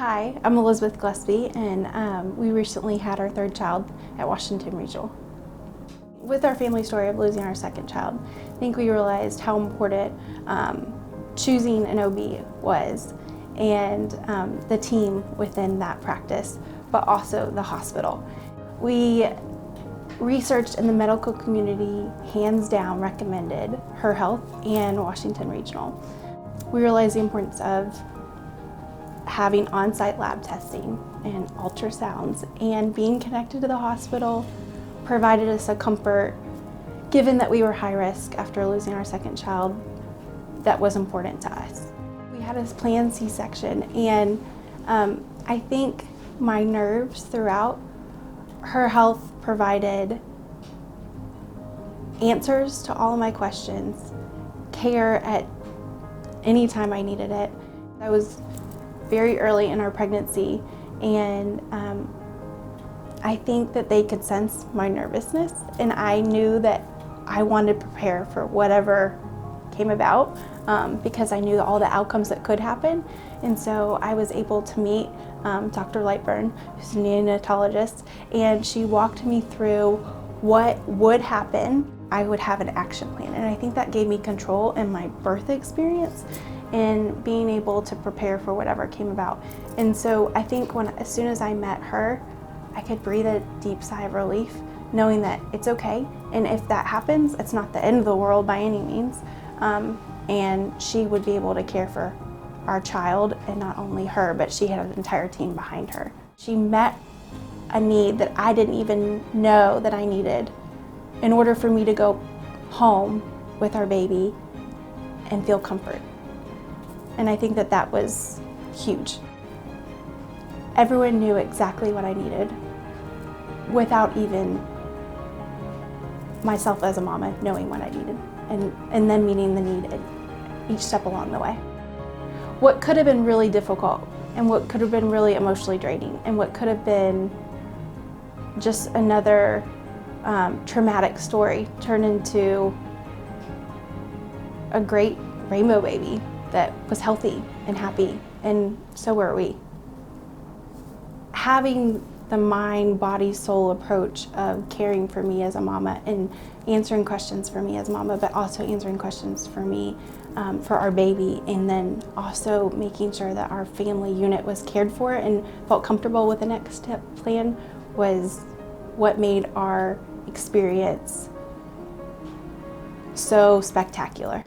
Hi, I'm Elizabeth Gillespie, and we recently had our third child at Washington Regional. With our family story of losing our second child, I think we realized how important choosing an OB was, and the team within that practice, but also the hospital. We researched, in the medical community hands down recommended HerHealth and Washington Regional. We realized the importance of having on-site lab testing and ultrasounds, and being connected to the hospital provided us a comfort, given that we were high risk after losing our second child. That was important to us. We had a planned C-section, and I think my nerves throughout, HerHealth provided answers to all of my questions, care at any time I needed it. I was very early in our pregnancy, and I think that they could sense my nervousness, and I knew that I wanted to prepare for whatever came about, because I knew all the outcomes that could happen. And so I was able to meet Dr. Lightburn, who's a neonatologist, and she walked me through what would happen. I would have an action plan, and I think that gave me control in my birth experience and being able to prepare for whatever came about. And so I think as soon as I met her, I could breathe a deep sigh of relief, knowing that it's okay, and if that happens, it's not the end of the world by any means, and she would be able to care for our child, and not only her, but she had an entire team behind her. She met a need that I didn't even know that I needed in order for me to go home with our baby and feel comfort. And I think that that was huge. Everyone knew exactly what I needed without even myself as a mama knowing what I needed, and then meeting the need at each step along the way. What could have been really difficult, and what could have been really emotionally draining, and what could have been just another traumatic story turned into a great rainbow baby that was healthy and happy, and so were we. Having the mind, body, soul approach of caring for me as a mama, and answering questions for me as a mama, but also answering questions for me, for our baby, and then also making sure that our family unit was cared for and felt comfortable with the next step plan, was what made our experience so spectacular.